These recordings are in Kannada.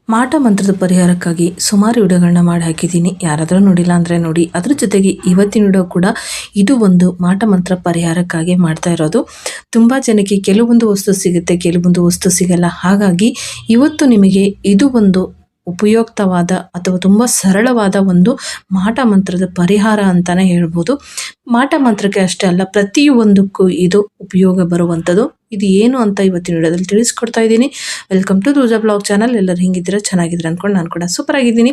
ಮಾಟ ಮಂತ್ರದ ಪರಿಹಾರಕ್ಕಾಗಿ ಸುಮಾರು ವಿಡಿಯೋಗಳನ್ನ ಮಾಡಿ ಹಾಕಿದ್ದೀನಿ. ಯಾರಾದರೂ ನೋಡಿಲ್ಲ ಅಂದರೆ ನೋಡಿ. ಅದ್ರ ಜೊತೆಗೆ ಇವತ್ತಿನ ವಿಡಿಯೋ ಕೂಡ ಇದು ಒಂದು ಮಾಟ ಮಂತ್ರ ಪರಿಹಾರಕ್ಕಾಗಿ ಮಾಡ್ತಾ ಇರೋದು. ತುಂಬ ಜನಕ್ಕೆ ಕೆಲವೊಂದು ವಸ್ತು ಸಿಗುತ್ತೆ, ಕೆಲವೊಂದು ವಸ್ತು ಸಿಗಲ್ಲ. ಹಾಗಾಗಿ ಇವತ್ತು ನಿಮಗೆ ಇದು ಒಂದು ಉಪಯುಕ್ತವಾದ ಅಥವಾ ತುಂಬ ಸರಳವಾದ ಒಂದು ಮಾಟ ಮಂತ್ರದ ಪರಿಹಾರ ಅಂತಲೇ ಹೇಳ್ಬೋದು. ಮಾಟ ಮಂತ್ರಕ್ಕೆ ಅಷ್ಟೇ ಅಲ್ಲ, ಪ್ರತಿಯೊಂದಕ್ಕೂ ಇದು ಉಪಯೋಗ ಬರುವಂಥದ್ದು. ಇದು ಏನು ಅಂತ ಇವತ್ತಿನ ವಿಡಿಯೋದಲ್ಲಿ ತಿಳಿಸ್ಕೊಡ್ತಾ ಇದ್ದೀನಿ. Welcome to Roja blog channel. ಎಲ್ಲರೂ ಹಿಂಗಿದ್ದೀರಾ, ಚೆನ್ನಾಗಿದ್ದೀರಾ ಅನ್ಕೊಂಡು ನಾನು ಕೂಡ ಸೂಪರ್ ಆಗಿದ್ದೀನಿ.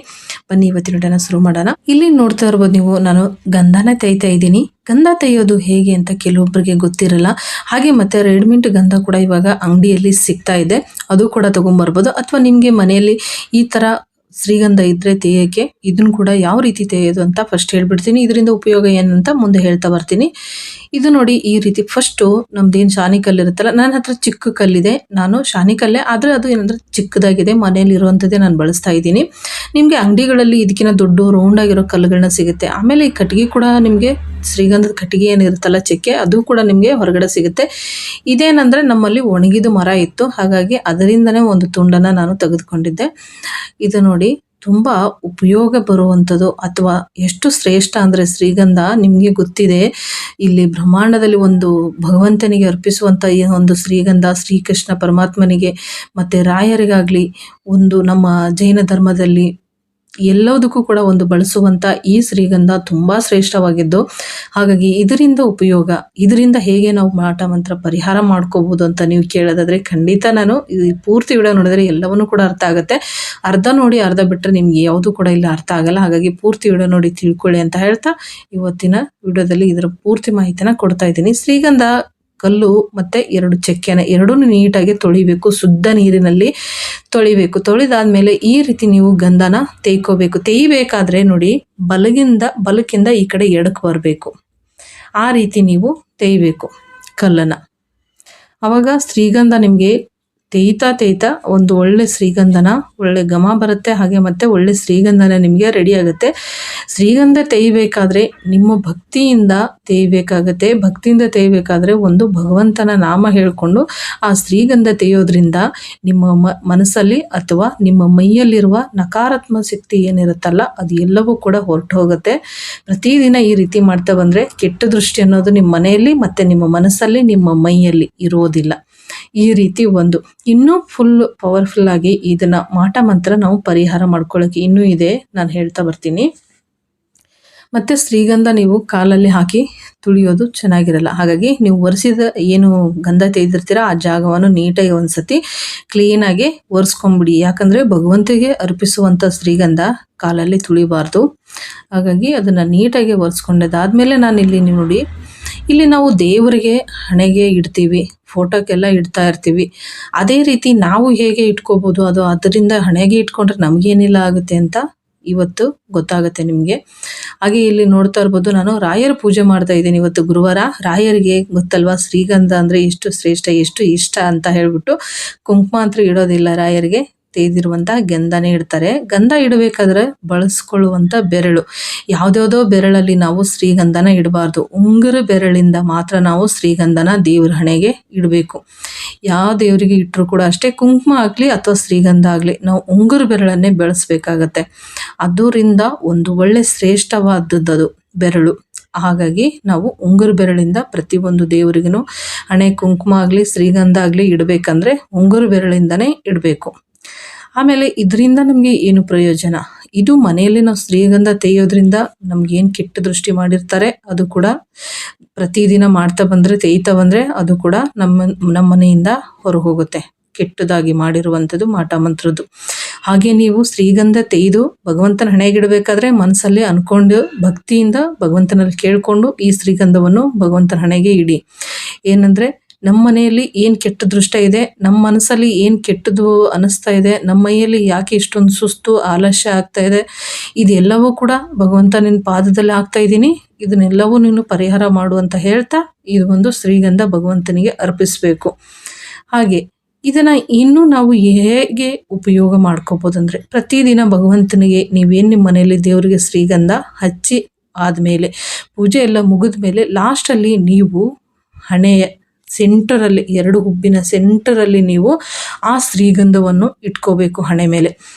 ಬನ್ನಿ ಇವತ್ತಿನ ವಿಡಿಯೋನ ಶುರು ಮಾಡೋಣ. ಇಲ್ಲಿ ನೋಡ್ತಾ ಇರ್ಬೋದು ನೀವು, ನಾನು ಗಂಧನ ತೆಯ್ತಾ ಇದ್ದೀನಿ. ಗಂಧ ತೆಯ್ಯೋದು ಹೇಗೆ ಅಂತ ಕೆಲವೊಬ್ಬರಿಗೆ ಗೊತ್ತಿರಲ್ಲ. ಹಾಗೆ ಮತ್ತೆ ರೆಡಿಮೇಡ್ ಗಂಧ ಕೂಡ ಇವಾಗ ಅಂಗಡಿಯಲ್ಲಿ ಸಿಗ್ತಾ ಇದೆ, ಅದು ಕೂಡ ತಗೊಂಡ್ಬರ್ಬೋದು. ಅಥವಾ ನಿಮಗೆ ಮನೆಯಲ್ಲಿ ಈ ಥರ ಶ್ರೀಗಂಧ ಇದ್ರೆ ತೆಯ್ಯೋಕ್ಕೆ ಇದನ್ನು ಕೂಡ ಯಾವ ರೀತಿ ತೆಯ್ಯೋದು ಅಂತ ಫಸ್ಟ್ ಹೇಳ್ಬಿಡ್ತೀನಿ. ಇದರಿಂದ ಉಪಯೋಗ ಏನಂತ ಮುಂದೆ ಹೇಳ್ತಾ ಬರ್ತೀನಿ. ಇದು ನೋಡಿ, ಈ ರೀತಿ ಫಸ್ಟು ನಮ್ದೇನು ಶಾನಿ ಕಲ್ಲು ಇರುತ್ತಲ್ಲ, ನನ್ನ ಹತ್ರ ಚಿಕ್ಕ ಕಲ್ಲಿದೆ. ನಾನು ಶಾನಿ ಕಲ್ಲೇ, ಆದರೆ ಅದು ಏನಂದ್ರೆ ಚಿಕ್ಕದಾಗಿದೆ, ಮನೆಯಲ್ಲಿ ಇರುವಂಥದ್ದೇ ನಾನು ಬಳಸ್ತಾ ಇದ್ದೀನಿ. ನಿಮಗೆ ಅಂಗಡಿಗಳಲ್ಲಿ ಇದಕ್ಕಿಂತ ದೊಡ್ಡ ರೌಂಡ್ ಆಗಿರೋ ಕಲ್ಲುಗಳನ್ನ ಸಿಗುತ್ತೆ. ಆಮೇಲೆ ಈ ಕಟ್ಟಿಗೆ ಕೂಡ ನಿಮಗೆ ಶ್ರೀಗಂಧದ ಕಟ್ಟಿಗೆ ಏನಿರುತ್ತಲ್ಲ, ಚೆಕ್ಕೆ, ಅದು ಕೂಡ ನಿಮಗೆ ಹೊರಗಡೆ ಸಿಗುತ್ತೆ. ಇದೇನಂದ್ರೆ ನಮ್ಮಲ್ಲಿ ಒಣಗಿದ ಮರ ಇತ್ತು, ಹಾಗಾಗಿ ಅದರಿಂದನೇ ಒಂದು ತುಂಡನ್ನು ನಾನು ತೆಗೆದುಕೊಂಡಿದ್ದೆ. ಇದು ನೋಡಿ, ತುಂಬ ಉಪಯೋಗ ಬರುವಂಥದ್ದು. ಅಥವಾ ಎಷ್ಟು ಶ್ರೇಷ್ಠ ಅಂದರೆ ಶ್ರೀಗಂಧ ನಿಮಗೆ ಗೊತ್ತಿದೆ. ಇಲ್ಲಿ ಬ್ರಹ್ಮಾಂಡದಲ್ಲಿ ಒಂದು ಭಗವಂತನಿಗೆ ಅರ್ಪಿಸುವಂಥ ಈ ಒಂದು ಶ್ರೀಗಂಧ ಶ್ರೀಕೃಷ್ಣ ಪರಮಾತ್ಮನಿಗೆ ಮತ್ತು ರಾಯರಿಗಾಗಲಿ, ಒಂದು ನಮ್ಮ ಜೈನ ಧರ್ಮದಲ್ಲಿ ಎಲ್ಲದಕ್ಕೂ ಕೂಡ ಒಂದು ಬಳಸುವಂಥ ಈ ಶ್ರೀಗಂಧ ತುಂಬ ಶ್ರೇಷ್ಠವಾಗಿದ್ದು. ಹಾಗಾಗಿ ಇದರಿಂದ ಉಪಯೋಗ, ಇದರಿಂದ ಹೇಗೆ ನಾವು ಮಾಟ ಮಂತ್ರ ಪರಿಹಾರ ಮಾಡ್ಕೋಬೋದು ಅಂತ ನೀವು ಕೇಳೋದಾದರೆ ಖಂಡಿತ ನಾನು ಈ ಪೂರ್ತಿ ವಿಡಿಯೋ ನೋಡಿದ್ರೆ ಎಲ್ಲವನ್ನೂ ಕೂಡ ಅರ್ಥ ಆಗುತ್ತೆ. ಅರ್ಧ ನೋಡಿ ಅರ್ಧ ಬಿಟ್ಟರೆ ನಿಮ್ಗೆ ಯಾವುದು ಕೂಡ ಇಲ್ಲ ಅರ್ಥ ಆಗಲ್ಲ. ಹಾಗಾಗಿ ಪೂರ್ತಿ ವಿಡಿಯೋ ನೋಡಿ ತಿಳ್ಕೊಳ್ಳಿ ಅಂತ ಹೇಳ್ತಾ ಇವತ್ತಿನ ವಿಡಿಯೋದಲ್ಲಿ ಇದರ ಪೂರ್ತಿ ಮಾಹಿತಿನ ಕೊಡ್ತಾ ಇದ್ದೀನಿ. ಶ್ರೀಗಂಧ ಕಲ್ಲು ಮತ್ತು 2 ಚೆಕ್ಕೆನ ಎರಡೂ ನೀಟಾಗಿ ತೊಳಿಬೇಕು, ಶುದ್ಧ ನೀರಿನಲ್ಲಿ ತೊಳಿಬೇಕು. ತೊಳೆದಾದ್ಮೇಲೆ ಈ ರೀತಿ ನೀವು ಗಂಧನ ತೆಯ್ಕೋಬೇಕು. ತೆಯ್ಯಬೇಕಾದ್ರೆ ನೋಡಿ, ಬಲಕಿಂದ ಈ ಕಡೆ ಎಡಕ್ಕೆ ಬರಬೇಕು. ಆ ರೀತಿ ನೀವು ತೆಯ್ಯಬೇಕು ಕಲ್ಲನ್ನು. ಆವಾಗ ಶ್ರೀಗಂಧ ನಿಮಗೆ ತೆಯ್ತಾ ಒಂದು ಒಳ್ಳೆ ಶ್ರೀಗಂಧನ, ಒಳ್ಳೆ ಘಮ ಬರುತ್ತೆ. ಹಾಗೆ ಮತ್ತೆ ಒಳ್ಳೆ ಶ್ರೀಗಂಧನ ನಿಮಗೆ ರೆಡಿ ಆಗುತ್ತೆ. ಶ್ರೀಗಂಧ ತೆಯ್ಯಬೇಕಾದ್ರೆ ನಿಮ್ಮ ಭಕ್ತಿಯಿಂದ ತೆಯ್ಯಬೇಕಾಗತ್ತೆ. ಭಕ್ತಿಯಿಂದ ತೆಯ್ಯಬೇಕಾದ್ರೆ ಒಂದು ಭಗವಂತನ ನಾಮ ಹೇಳಿಕೊಂಡು ಆ ಶ್ರೀಗಂಧ ತೆಯ್ಯೋದ್ರಿಂದ ನಿಮ್ಮ ಮನಸ್ಸಲ್ಲಿ ಅಥವಾ ನಿಮ್ಮ ಮೈಯಲ್ಲಿರುವ ನಕಾರಾತ್ಮಕ ಶಕ್ತಿ ಏನಿರುತ್ತಲ್ಲ, ಅದು ಎಲ್ಲವೂ ಕೂಡ ಹೊರಟು ಹೋಗುತ್ತೆ. ಪ್ರತಿದಿನ ಈ ರೀತಿ ಮಾಡ್ತಾ ಬಂದರೆ ಕೆಟ್ಟ ದೃಷ್ಟಿ ಅನ್ನೋದು ನಿಮ್ಮ ಮನೆಯಲ್ಲಿ ಮತ್ತು ನಿಮ್ಮ ಮನಸ್ಸಲ್ಲಿ, ನಿಮ್ಮ ಮೈಯಲ್ಲಿ ಇರೋದಿಲ್ಲ. ಈ ರೀತಿ ಒಂದು ಇನ್ನೂ ಫುಲ್ ಪವರ್ಫುಲ್ ಆಗಿ ಇದನ್ನ ಮಾಟ ಮಂತ್ರ ನಾವು ಪರಿಹಾರ ಮಾಡ್ಕೊಳ್ಳೋಕೆ ಇನ್ನೂ ಇದೆ, ನಾನು ಹೇಳ್ತಾ ಬರ್ತೀನಿ. ಮತ್ತೆ ಶ್ರೀಗಂಧ ನೀವು ಕಾಲಲ್ಲಿ ಹಾಕಿ ತುಳಿಯೋದು ಚೆನ್ನಾಗಿರಲ್ಲ. ಹಾಗಾಗಿ ನೀವು ಒರೆಸಿದ ಏನು ಗಂಧ ತೆಗೆದಿರ್ತೀರ ಆ ಜಾಗವನ್ನು ನೀಟಾಗಿ ಒಂದ್ಸತಿ ಕ್ಲೀನಾಗಿ ಒರೆಸ್ಕೊಂಬಿಡಿ. ಯಾಕಂದರೆ ಭಗವಂತನಿಗೆ ಅರ್ಪಿಸುವಂಥ ಶ್ರೀಗಂಧ ಕಾಲಲ್ಲಿ ತುಳಿಬಾರ್ದು. ಹಾಗಾಗಿ ಅದನ್ನು ನೀಟಾಗಿ ಒರೆಸ್ಕೊಂಡದಾದ್ಮೇಲೆ ನಾನಿಲ್ಲಿ ನೋಡಿ, ಇಲ್ಲಿ ನಾವು ದೇವರಿಗೆ ಹಣೆಗೆ ಇಡ್ತೀವಿ, ಫೋಟೋಕ್ಕೆಲ್ಲ ಇಡ್ತಾ ಇರ್ತೀವಿ. ಅದೇ ರೀತಿ ನಾವು ಹೇಗೆ ಇಟ್ಕೋಬೋದು, ಅದು ಅದರಿಂದ ಹಣೆಗೆ ಇಟ್ಕೊಂಡ್ರೆ ನಮಗೇನಿಲ್ಲ ಆಗುತ್ತೆ ಅಂತ ಇವತ್ತು ಗೊತ್ತಾಗುತ್ತೆ ನಿಮಗೆ. ಹಾಗೆ ಇಲ್ಲಿ ನೋಡ್ತಾ ಇರ್ಬೋದು, ನಾನು ರಾಯರ ಪೂಜೆ ಮಾಡ್ತಾ ಇದ್ದೀನಿ ಇವತ್ತು ಗುರುವಾರ. ರಾಯರಿಗೆ ಗೊತ್ತಲ್ವಾ ಶ್ರೀಗಂಧ ಅಂದರೆ ಎಷ್ಟು ಶ್ರೇಷ್ಠ, ಎಷ್ಟು ಇಷ್ಟ ಅಂತ ಹೇಳ್ಬಿಟ್ಟು ಕುಂಕುಮ ಅಂತ ಇಡೋದಿಲ್ಲ, ರಾಯರಿಗೆ ತೆಗೆದಿರುವಂಥ ಗಂಧನೇ ಇಡ್ತಾರೆ. ಗಂಧ ಇಡಬೇಕಾದ್ರೆ ಬಳಸ್ಕೊಳ್ಳುವಂಥ ಬೆರಳು, ಯಾವುದ್ಯಾವುದೋ ಬೆರಳಲ್ಲಿ ನಾವು ಶ್ರೀಗಂಧನ ಇಡಬಾರ್ದು. ಉಂಗುರ ಬೆರಳಿಂದ ಮಾತ್ರ ನಾವು ಶ್ರೀಗಂಧನ ದೇವ್ರ ಹಣೆಗೆ ಇಡಬೇಕು. ಯಾವ ದೇವರಿಗೆ ಇಟ್ಟರು ಕೂಡ ಅಷ್ಟೇ, ಕುಂಕುಮ ಆಗಲಿ ಅಥವಾ ಶ್ರೀಗಂಧ ಆಗಲಿ, ನಾವು ಉಂಗುರ ಬೆರಳನ್ನೇ ಬೆಳೆಸ್ಬೇಕಾಗತ್ತೆ. ಅದರಿಂದ ಒಂದು ಒಳ್ಳೆ ಶ್ರೇಷ್ಠವಾದದ್ದು ಬೆರಳು. ಹಾಗಾಗಿ ನಾವು ಉಂಗುರ ಬೆರಳಿಂದ ಪ್ರತಿಯೊಂದು ದೇವರಿಗೂ ಹಣೆ ಕುಂಕುಮ ಆಗಲಿ ಶ್ರೀಗಂಧ ಆಗಲಿ ಇಡಬೇಕಂದ್ರೆ ಉಂಗುರ ಬೆರಳಿಂದನೇ ಇಡಬೇಕು. ಆಮೇಲೆ ಇದರಿಂದ ನಮಗೆ ಏನು ಪ್ರಯೋಜನ, ಇದು ಮನೆಯಲ್ಲಿ ನಾವು ಶ್ರೀಗಂಧ ತೆಯ್ಯೋದ್ರಿಂದ ನಮ್ಗೇನು ಕೆಟ್ಟ ದೃಷ್ಟಿ ಮಾಡಿರ್ತಾರೆ ಅದು ಕೂಡ ಪ್ರತಿದಿನ ಮಾಡ್ತಾ ಬಂದರೆ, ತೆಯ್ತಾ ಬಂದರೆ ಅದು ಕೂಡ ನಮ್ಮ ಮನೆಯಿಂದ ಹೊರ ಹೋಗುತ್ತೆ, ಕೆಟ್ಟದಾಗಿ ಮಾಡಿರುವಂಥದ್ದು ಮಾಟ ಮಂತ್ರದ್ದು. ಹಾಗೆ ನೀವು ಶ್ರೀಗಂಧ ತೆಗೆದು ಭಗವಂತನ ಹಣೆಗಿಡಬೇಕಾದ್ರೆ ಮನಸ್ಸಲ್ಲಿ ಅಂದ್ಕೊಂಡು ಭಕ್ತಿಯಿಂದ ಭಗವಂತನಲ್ಲಿ ಕೇಳಿಕೊಂಡು ಈ ಶ್ರೀಗಂಧವನ್ನು ಭಗವಂತನ ಹಣೆಗೆ ಇಡಿ. ಏನಂದರೆ ನಮ್ಮ ಮನೆಯಲ್ಲಿ ಏನು ಕೆಟ್ಟ ದೃಷ್ಟ ಇದೆ, ನಮ್ಮ ಮನಸ್ಸಲ್ಲಿ ಏನು ಕೆಟ್ಟದ್ದು ಅನ್ನಿಸ್ತಾ ಇದೆ, ನಮ್ಮ ಮೈಯಲ್ಲಿ ಯಾಕೆ ಇಷ್ಟೊಂದು ಸುಸ್ತು ಆಲಸ್ಯ ಆಗ್ತಾ ಇದೆ, ಇದೆಲ್ಲವೂ ಕೂಡ ಭಗವಂತ ನಿನ್ನ ಪಾದದಲ್ಲಿ ಹಾಕ್ತಾ ಇದ್ದೀನಿ, ಇದನ್ನೆಲ್ಲವೂ ನೀನು ಪರಿಹಾರ ಮಾಡು ಅಂತ ಹೇಳ್ತಾ ಇದು ಒಂದು ಶ್ರೀಗಂಧ ಭಗವಂತನಿಗೆ ಅರ್ಪಿಸಬೇಕು. ಹಾಗೆ ಇದನ್ನು ಇನ್ನೂ ನಾವು ಹೇಗೆ ಉಪಯೋಗ ಮಾಡ್ಕೋಬೋದಂದರೆ, ಪ್ರತಿದಿನ ಭಗವಂತನಿಗೆ ನೀವೇನು ನಿಮ್ಮ ಮನೆಯಲ್ಲಿ ದೇವರಿಗೆ ಶ್ರೀಗಂಧ ಹಚ್ಚಿ ಆದಮೇಲೆ, ಪೂಜೆ ಎಲ್ಲ ಮುಗಿದ ಮೇಲೆ ಲಾಸ್ಟಲ್ಲಿ ನೀವು ಹಣೆಯ ಸೆಂಟರಲ್ಲಿ, 2 ಹುಬ್ಬಿನ ಸೆಂಟರಲ್ಲಿ ನೀವು ಆ ಶ್ರೀಗಂಧವನ್ನು ಇಟ್ಕೋಬೇಕು ಹಣೆ ಮೇಲೆ.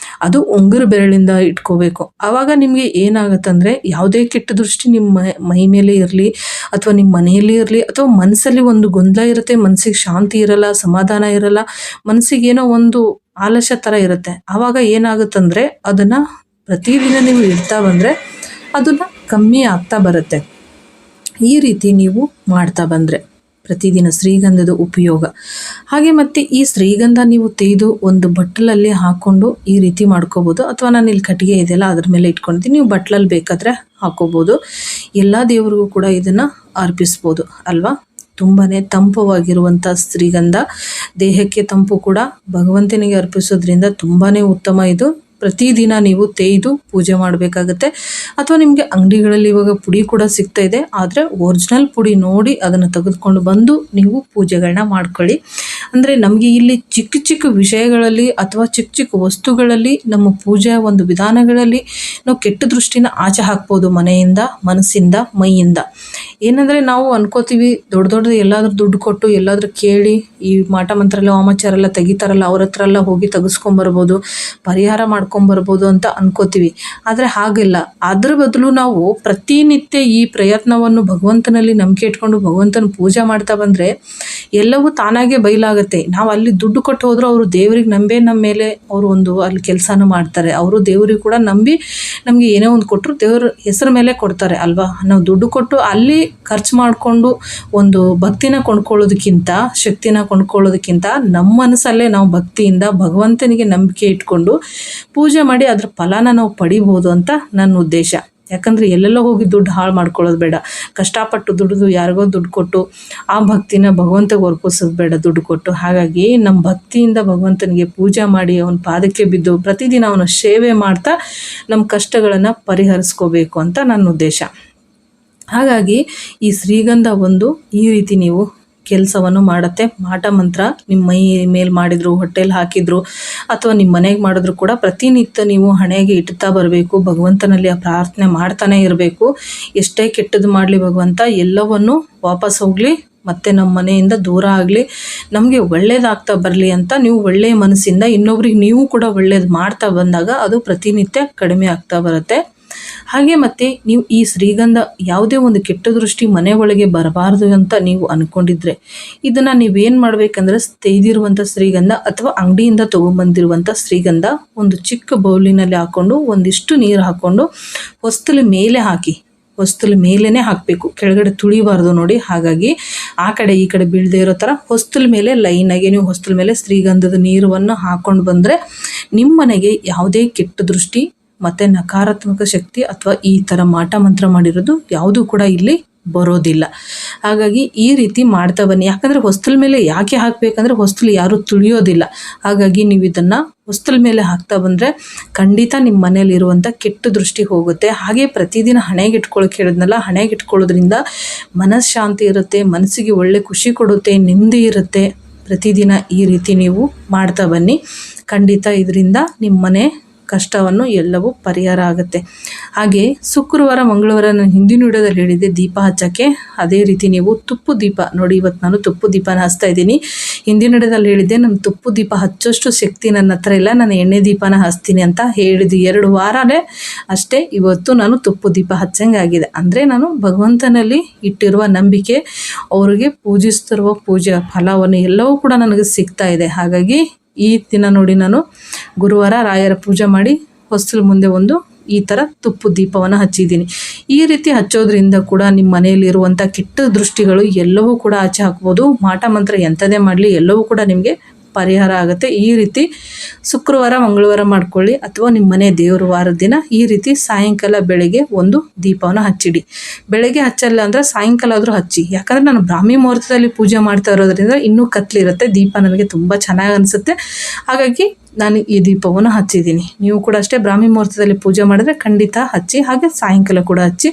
ಅದು ಉಂಗುರ ಬೆರಳಿಂದ ಇಟ್ಕೋಬೇಕು. ಆವಾಗ ನಿಮಗೆ ಏನಾಗುತ್ತಂದರೆ ಯಾವುದೇ ಕೆಟ್ಟ ದೃಷ್ಟಿ ನಿಮ್ಮ ಮೈ ಮೇಲೆ ಇರಲಿ ಅಥವಾ ನಿಮ್ಮ ಮನೆಯಲ್ಲಿ ಇರಲಿ ಅಥವಾ ಮನಸ್ಸಲ್ಲಿ ಒಂದು ಗೊಂದಲ ಇರುತ್ತೆ, ಮನಸ್ಸಿಗೆ ಶಾಂತಿ ಇರಲ್ಲ, ಸಮಾಧಾನ ಇರಲ್ಲ, ಮನಸ್ಸಿಗೆ ಏನೋ ಒಂದು ಆಲಸ್ಯ ಥರ ಇರುತ್ತೆ. ಆವಾಗ ಏನಾಗುತ್ತಂದರೆ ಅದನ್ನು ಪ್ರತಿದಿನ ನೀವು ಇಡ್ತಾ ಬಂದರೆ ಅದನ್ನು ಕಮ್ಮಿ ಆಗ್ತಾ ಬರುತ್ತೆ. ಈ ರೀತಿ ನೀವು ಮಾಡ್ತಾ ಬಂದರೆ ಪ್ರತಿದಿನ ಶ್ರೀಗಂಧದ ಉಪಯೋಗ. ಹಾಗೆ ಮತ್ತು ಈ ಶ್ರೀಗಂಧ ನೀವು ತೆಗೆದು ಒಂದು ಬಟ್ಟಲಲ್ಲಿ ಹಾಕ್ಕೊಂಡು ಈ ರೀತಿ ಮಾಡ್ಕೋಬೋದು. ಅಥವಾ ನಾನು ಇಲ್ಲಿ ಕಟ್ಟಿಗೆ ಇದೆಯಲ್ಲ ಅದ್ರ ಮೇಲೆ ಇಟ್ಕೊಳ್ತೀನಿ, ನೀವು ಬಟ್ಲಲ್ಲಿ ಬೇಕಾದರೆ ಹಾಕೋಬೋದು. ಎಲ್ಲ ದೇವರಿಗೂ ಕೂಡ ಇದನ್ನು ಅರ್ಪಿಸ್ಬೋದು ಅಲ್ವಾ. ತುಂಬಾ ತಂಪವಾಗಿರುವಂಥ ಶ್ರೀಗಂಧ, ದೇಹಕ್ಕೆ ತಂಪು ಕೂಡ, ಭಗವಂತನಿಗೆ ಅರ್ಪಿಸೋದ್ರಿಂದ ತುಂಬಾ ಉತ್ತಮ. ಇದು ಪ್ರತಿದಿನ ನೀವು ತೆಗೆದು ಪೂಜೆ ಮಾಡಬೇಕಾಗತ್ತೆ. ಅಥವಾ ನಿಮಗೆ ಅಂಗಡಿಗಳಲ್ಲಿ ಇವಾಗ ಪುಡಿ ಕೂಡ ಸಿಗ್ತಾ ಇದೆ, ಆದರೆ ಒರಿಜಿನಲ್ ಪುಡಿ ನೋಡಿ ಅದನ್ನು ತೆಗೆದುಕೊಂಡು ಬಂದು ನೀವು ಪೂಜೆಗಳನ್ನ ಮಾಡ್ಕೊಳ್ಳಿ. ಅಂದರೆ ನಮಗೆ ಇಲ್ಲಿ ಚಿಕ್ಕ ಚಿಕ್ಕ ವಿಷಯಗಳಲ್ಲಿ ಅಥವಾ ಚಿಕ್ಕ ಚಿಕ್ಕ ವಸ್ತುಗಳಲ್ಲಿ ನಮ್ಮ ಪೂಜೆಯ ಒಂದು ವಿಧಾನಗಳಲ್ಲಿ ನಾವು ಕೆಟ್ಟ ದೃಷ್ಟಿನ ಆಚೆ ಹಾಕ್ಬೋದು, ಮನೆಯಿಂದ, ಮನಸ್ಸಿಂದ, ಮೈಯಿಂದ. ಏನಂದರೆ ನಾವು ಅನ್ಕೋತೀವಿ ದೊಡ್ಡ ಎಲ್ಲಾದ್ರೂ ದುಡ್ಡು ಕೊಟ್ಟು ಎಲ್ಲಾದ್ರೂ ಕೇಳಿ ಈ ಮಾಟ ಮಂತ್ರ ಎಲ್ಲ ವಾಮಾಚಾರ ಎಲ್ಲ ತೆಗಿತಾರಲ್ಲ ಅವ್ರ ಹತ್ರ ಎಲ್ಲ ಹೋಗಿ ತೆಗೆಸ್ಕೊಂಬರ್ಬೋದು, ಪರಿಹಾರ ಮಾಡ್ಕೊಂಬರ್ಬೋದು ಅಂತ ಅನ್ಕೋತೀವಿ. ಆದರೆ ಹಾಗಿಲ್ಲ. ಅದ್ರ ಬದಲು ನಾವು ಪ್ರತಿನಿತ್ಯ ಈ ಪ್ರಯತ್ನವನ್ನು ಭಗವಂತನಲ್ಲಿ ನಂಬಿಕೆ ಇಟ್ಕೊಂಡು ಭಗವಂತನ ಪೂಜೆ ಮಾಡ್ತಾ ಬಂದರೆ ಎಲ್ಲವೂ ತಾನಾಗೆ ಬಯಲಾಗುತ್ತೆ. ನಾವು ಅಲ್ಲಿ ದುಡ್ಡು ಕೊಟ್ಟು ಹೋದರೂ ಅವರು ದೇವರಿಗೆ ನಂಬೇ ನಮ್ಮ ಮೇಲೆ ಅವರು ಒಂದು ಅಲ್ಲಿ ಕೆಲಸನೂ ಮಾಡ್ತಾರೆ. ಅವರು ದೇವರಿಗೆ ಕೂಡ ನಂಬಿ ನಮಗೆ ಏನೇ ಒಂದು ಕೊಟ್ಟರು ದೇವ್ರ ಹೆಸರು ಮೇಲೆ ಕೊಡ್ತಾರೆ ಅಲ್ವಾ. ನಾವು ದುಡ್ಡು ಕೊಟ್ಟು ಅಲ್ಲಿ ಖರ್ಚು ಮಾಡಿಕೊಂಡು ಒಂದು ಭಕ್ತಿನ ಕೊಂಡ್ಕೊಳ್ಳೋದಕ್ಕಿಂತ, ಶಕ್ತಿನ ಕೊಂಡ್ಕೊಳ್ಳೋದಕ್ಕಿಂತ ನಮ್ಮ ಮನಸ್ಸಲ್ಲೇ ನಾವು ಭಕ್ತಿಯಿಂದ ಭಗವಂತನಿಗೆ ನಂಬಿಕೆ ಇಟ್ಕೊಂಡು ಪೂಜೆ ಮಾಡಿ ಅದರ ಫಲನ ನಾವು ಪಡಿಬೋದು ಅಂತ ನನ್ನ ಉದ್ದೇಶ. ಯಾಕಂದರೆ ಎಲ್ಲೆಲ್ಲೋ ಹೋಗಿ ದುಡ್ಡು ಹಾಳು ಮಾಡ್ಕೊಳ್ಳೋದು ಬೇಡ. ಕಷ್ಟಪಟ್ಟು ದುಡಿದು ಯಾರಿಗೋ ದುಡ್ಡು ಕೊಟ್ಟು ಆ ಭಕ್ತಿನ ಭಗವಂತಗೆ ಅರ್ಪಿಸೋದು ಬೇಡ ದುಡ್ಡು ಕೊಟ್ಟು. ಹಾಗಾಗಿ ನಮ್ಮ ಭಕ್ತಿಯಿಂದ ಭಗವಂತನಿಗೆ ಪೂಜೆ ಮಾಡಿ ಅವನ ಪಾದಕ್ಕೆ ಬಿದ್ದು ಪ್ರತಿದಿನ ಅವನ ಸೇವೆ ಮಾಡ್ತಾ ನಮ್ಮ ಕಷ್ಟಗಳನ್ನು ಪರಿಹರಿಸ್ಕೋಬೇಕು ಅಂತ ನನ್ನ ಉದ್ದೇಶ. ಹಾಗಾಗಿ ಈ ಶ್ರೀಗಂಧ ಒಂದು ಈ ರೀತಿ ನೀವು ಕೆಲಸವನ್ನು ಮಾಡುತ್ತೆ. ಮಾಟ ಮಂತ್ರ ನಿಮ್ಮ ಮೈ ಮೇಲೆ ಮಾಡಿದ್ರು, ಹೊಟ್ಟೆಲಿ ಹಾಕಿದ್ರು ಅಥವಾ ನಿಮ್ಮ ಮನೆಗೆ ಮಾಡಿದ್ರು ಕೂಡ ಪ್ರತಿನಿತ್ಯ ನೀವು ಹಣೆಗೆ ಇಡ್ತಾ ಬರಬೇಕು. ಭಗವಂತನಲ್ಲಿ ಆ ಪ್ರಾರ್ಥನೆ ಮಾಡ್ತಾನೆ ಇರಬೇಕು. ಎಷ್ಟೇ ಕೆಟ್ಟದ್ದು ಮಾಡಲಿ ಭಗವಂತ ಎಲ್ಲವನ್ನು ವಾಪಸ್ ಹೋಗಲಿ, ಮತ್ತು ನಮ್ಮ ಮನೆಯಿಂದ ದೂರ ಆಗಲಿ, ನಮಗೆ ಒಳ್ಳೇದಾಗ್ತಾ ಬರಲಿ ಅಂತ ನೀವು ಒಳ್ಳೆಯ ಮನಸ್ಸಿಂದ ಇನ್ನೊಬ್ರಿಗೆ ನೀವು ಕೂಡ ಒಳ್ಳೇದು ಮಾಡ್ತಾ ಬಂದಾಗ ಅದು ಪ್ರತಿನಿತ್ಯ ಕಡಿಮೆ ಆಗ್ತಾ ಬರುತ್ತೆ. ಹಾಗೆ ಮತ್ತು ನೀವು ಈ ಶ್ರೀಗಂಧ ಯಾವುದೇ ಒಂದು ಕೆಟ್ಟ ದೃಷ್ಟಿ ಮನೆ ಒಳಗೆ ಬರಬಾರ್ದು ಅಂತ ನೀವು ಅಂದ್ಕೊಂಡಿದ್ರೆ ಇದನ್ನು ನೀವೇನು ಮಾಡಬೇಕಂದ್ರೆ ತೆಗೆದಿರುವಂಥ ಶ್ರೀಗಂಧ ಅಥವಾ ಅಂಗಡಿಯಿಂದ ತೊಗೊಂಬಂದಿರುವಂಥ ಶ್ರೀಗಂಧ ಒಂದು ಚಿಕ್ಕ ಬೌಲಿನಲ್ಲಿ ಹಾಕ್ಕೊಂಡು ಒಂದಿಷ್ಟು ನೀರು ಹಾಕ್ಕೊಂಡು ಹೊಸ್ತಲ ಮೇಲೆ ಹಾಕಿ, ಹೊಸ್ತಲ ಮೇಲೇ ಹಾಕಬೇಕು, ಕೆಳಗಡೆ ತುಳಿಬಾರ್ದು ನೋಡಿ. ಹಾಗಾಗಿ ಆ ಕಡೆ ಈ ಕಡೆ ಬೀಳದೇ ಇರೋ ಥರ ಹೊಸ್ತಲ ಮೇಲೆ ಲೈನಾಗಿ ನೀವು ಹೊಸ್ತಲ ಮೇಲೆ ಶ್ರೀಗಂಧದ ನೀರನ್ನು ಹಾಕ್ಕೊಂಡು ಬಂದರೆ ನಿಮ್ಮ ಮನೆಗೆ ಯಾವುದೇ ಕೆಟ್ಟ ದೃಷ್ಟಿ ಮತ್ತು ನಕಾರಾತ್ಮಕ ಶಕ್ತಿ ಅಥವಾ ಈ ಥರ ಮಾಟ ಮಂತ್ರ ಮಾಡಿರೋದು ಯಾವುದೂ ಕೂಡ ಇಲ್ಲಿ ಬರೋದಿಲ್ಲ. ಹಾಗಾಗಿ ಈ ರೀತಿ ಮಾಡ್ತಾ ಬನ್ನಿ. ಯಾಕಂದರೆ ಹೊಸ್ತಲ ಮೇಲೆ ಯಾಕೆ ಹಾಕಬೇಕಂದ್ರೆ ಹೊಸ್ತಲು ಯಾರೂ ತುಳಿಯೋದಿಲ್ಲ. ಹಾಗಾಗಿ ನೀವು ಇದನ್ನು ಹೊಸ್ತಲ ಮೇಲೆ ಹಾಕ್ತಾ ಬಂದರೆ ಖಂಡಿತ ನಿಮ್ಮ ಮನೆಯಲ್ಲಿರುವಂಥ ಕೆಟ್ಟ ದೃಷ್ಟಿ ಹೋಗುತ್ತೆ. ಹಾಗೆ ಪ್ರತಿದಿನ ಹಣೆಗೆ ಇಟ್ಕೊಳ್ಳೋಕೆ ಹೇಳಿದ್ನಲ್ಲ, ಹಣೆಗೆ ಇಟ್ಕೊಳ್ಳೋದ್ರಿಂದ ಮನಃಶಾಂತಿ ಇರುತ್ತೆ, ಮನಸ್ಸಿಗೆ ಒಳ್ಳೆ ಖುಷಿ ಕೊಡುತ್ತೆ, ನೆಮ್ಮದಿ ಇರುತ್ತೆ. ಪ್ರತಿದಿನ ಈ ರೀತಿ ನೀವು ಮಾಡ್ತಾ ಬನ್ನಿ. ಖಂಡಿತ ಇದರಿಂದ ನಿಮ್ಮ ಮನೆ ಕಷ್ಟವನ್ನು ಎಲ್ಲವೂ ಪರಿಹಾರ ಆಗುತ್ತೆ. ಹಾಗೆ ಶುಕ್ರವಾರ, ಮಂಗಳವಾರ ನಾನು ಹಿಂದಿನ ವಿಡಿಯೋದಲ್ಲಿ ಹೇಳಿದ್ದೆ ದೀಪ ಹಚ್ಚೋಕ್ಕೆ. ಅದೇ ರೀತಿ ನೀವು ತುಪ್ಪು ದೀಪ ನೋಡಿ, ಇವತ್ತು ನಾನು ತುಪ್ಪು ದೀಪನ ಹಚ್ತಾ ಇದ್ದೀನಿ. ಹಿಂದಿನ ವಿಡಿಯೋದಲ್ಲಿ ಹೇಳಿದ್ದೆ ನಾನು ತುಪ್ಪು ದೀಪ ಹಚ್ಚೋಷ್ಟು ಶಕ್ತಿ ನನ್ನ ಹತ್ರ ಇಲ್ಲ, ನಾನು ಎಣ್ಣೆ ದೀಪನ ಹಚ್ತೀನಿ ಅಂತ ಹೇಳಿದ್ದು 2 ವಾರನೇ ಅಷ್ಟೇ. ಇವತ್ತು ನಾನು ತುಪ್ಪು ದೀಪ ಹಚ್ಚಂಗಾಗಿದೆ. ಅಂದರೆ ನಾನು ಭಗವಂತನಲ್ಲಿ ಇಟ್ಟಿರುವ ನಂಬಿಕೆ, ಅವರಿಗೆ ಪೂಜಿಸ್ತಿರುವ ಪೂಜೆ ಫಲವನ್ನು ಎಲ್ಲವೂ ಕೂಡ ನನಗೆ ಸಿಗ್ತಾ ಇದೆ. ಹಾಗಾಗಿ ಈ ದಿನ ನೋಡಿ ನಾನು ಗುರುವಾರ ರಾಯರ ಪೂಜೆ ಮಾಡಿ ಹೊಸ್ತಲ ಮುಂದೆ ಒಂದು ಈ ಥರ ತುಪ್ಪು ದೀಪವನ್ನು ಹಚ್ಚಿದ್ದೀನಿ. ಈ ರೀತಿ ಹಚ್ಚೋದ್ರಿಂದ ಕೂಡ ನಿಮ್ಮ ಮನೆಯಲ್ಲಿರುವಂಥ ಕೆಟ್ಟ ದೃಷ್ಟಿಗಳು ಎಲ್ಲವೂ ಕೂಡ ಆಚೆ ಹಾಕ್ಬೋದು. ಮಾಟ ಮಂತ್ರ ಎಂಥದೇ ಮಾಡಲಿ ಎಲ್ಲವೂ ಕೂಡ ನಿಮಗೆ ಪರಿಹಾರ ಆಗುತ್ತೆ. ಈ ರೀತಿ ಶುಕ್ರವಾರ, ಮಂಗಳವಾರ ಮಾಡ್ಕೊಳ್ಳಿ ಅಥವಾ ನಿಮ್ಮ ಮನೆ ದೇವ್ರ ವಾರದ ದಿನ ಈ ರೀತಿ ಸಾಯಂಕಾಲ ಬೆಳಗ್ಗೆ ಒಂದು ದೀಪವನ್ನು ಹಚ್ಚಿಡಿ. ಬೆಳಗ್ಗೆ ಹಚ್ಚಲ್ಲ ಅಂದರೆ ಸಾಯಂಕಾಲ ಆದರೂ ಹಚ್ಚಿ. ಯಾಕಂದರೆ ನಾನು ಬ್ರಾಹ್ಮಿ ಮುಹೂರ್ತದಲ್ಲಿ ಪೂಜೆ ಮಾಡ್ತಾ ಇರೋದ್ರಿಂದ ಇನ್ನೂ ಕತ್ಲಿರುತ್ತೆ, ದೀಪ ನನಗೆ ತುಂಬ ಚೆನ್ನಾಗಿ ಅನಿಸುತ್ತೆ. ಹಾಗಾಗಿ ನಾನು ಈ ದೀಪವನ್ನು ಹಚ್ಚಿದ್ದೀನಿ. ನೀವು ಕೂಡ ಅಷ್ಟೇ ಬ್ರಾಹ್ಮಿ ಮುಹೂರ್ತದಲ್ಲಿ ಪೂಜೆ ಮಾಡಿದ್ರೆ ಖಂಡಿತ ಹಚ್ಚಿ, ಹಾಗೆ ಸಾಯಂಕಾಲ ಕೂಡ ಹಚ್ಚಿ.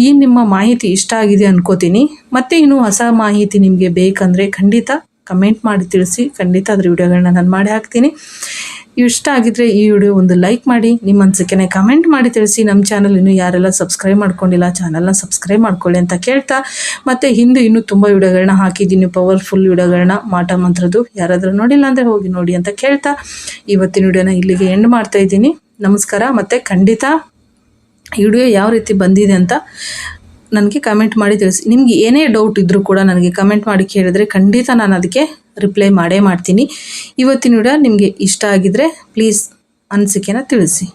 ಈ ನಿಮ್ಮ ಮಾಹಿತಿ ಇಷ್ಟ ಆಗಿದೆ ಅನ್ಕೋತೀನಿ. ಮತ್ತು ಇನ್ನೂ ಹೊಸ ಮಾಹಿತಿ ನಿಮಗೆ ಬೇಕಂದರೆ ಖಂಡಿತ ಕಮೆಂಟ್ ಮಾಡಿ ತಿಳಿಸಿ. ಖಂಡಿತ ಅದ್ರ ವಿಡಿಯೋಗಳನ್ನ ನಾನು ಮಾಡಿ ಹಾಕ್ತೀನಿ. ಇಷ್ಟ ಆಗಿದ್ರೆ ಈ ವಿಡಿಯೋ ಒಂದು ಲೈಕ್ ಮಾಡಿ, ನಿಮ್ಮ ಅನಿಸಿಕೆನೆ ಕಮೆಂಟ್ ಮಾಡಿ ತಿಳಿಸಿ. ನಮ್ಮ ಚಾನಲ್ ಇನ್ನೂ ಯಾರೆಲ್ಲ ಸಬ್ಸ್ಕ್ರೈಬ್ ಮಾಡ್ಕೊಂಡಿಲ್ಲ ಚಾನಲ್ನ ಸಬ್ಸ್ಕ್ರೈಬ್ ಮಾಡ್ಕೊಳ್ಳಿ ಅಂತ ಕೇಳ್ತಾ, ಮತ್ತು ಹಿಂದೆ ಇನ್ನೂ ತುಂಬ ವಿಡಿಯೋಗಳನ್ನ ಹಾಕಿದ್ದೀನಿ, ಪವರ್ಫುಲ್ ವಿಡಿಯೋಗಳನ್ನ ಮಾಟ ಮಂತ್ರದ್ದು. ಯಾರಾದರೂ ನೋಡಿಲ್ಲ ಅಂದರೆ ಹೋಗಿ ನೋಡಿ ಅಂತ ಕೇಳ್ತಾ ಇವತ್ತಿನ ವಿಡಿಯೋನ ಇಲ್ಲಿಗೆ ಎಂಡ್ ಮಾಡ್ತಾ ಇದ್ದೀನಿ. ನಮಸ್ಕಾರ. ಮತ್ತು ಖಂಡಿತ ವಿಡಿಯೋ ಯಾವ ರೀತಿ ಬಂದಿದೆ ಅಂತ ನನಗೆ ಕಮೆಂಟ್ ಮಾಡಿ ತಿಳಿಸಿ. ನಿಮಗೆ ಏನೇ ಡೌಟ್ ಇದ್ದರೂ ಕೂಡ ನನಗೆ ಕಮೆಂಟ್ ಮಾಡಿ ಕೇಳಿದ್ರೆ ಖಂಡಿತ ನಾನು ಅದಕ್ಕೆ ರಿಪ್ಲೈ ಮಾಡೇ ಮಾಡ್ತೀನಿ. ಇವತ್ತಿನ ವಿಡಿಯೋ ನಿಮಗೆ ಇಷ್ಟ ಆಗಿದ್ರೆ ಪ್ಲೀಸ್ ಅನಿಸಿಕೆನ ತಿಳಿಸಿ.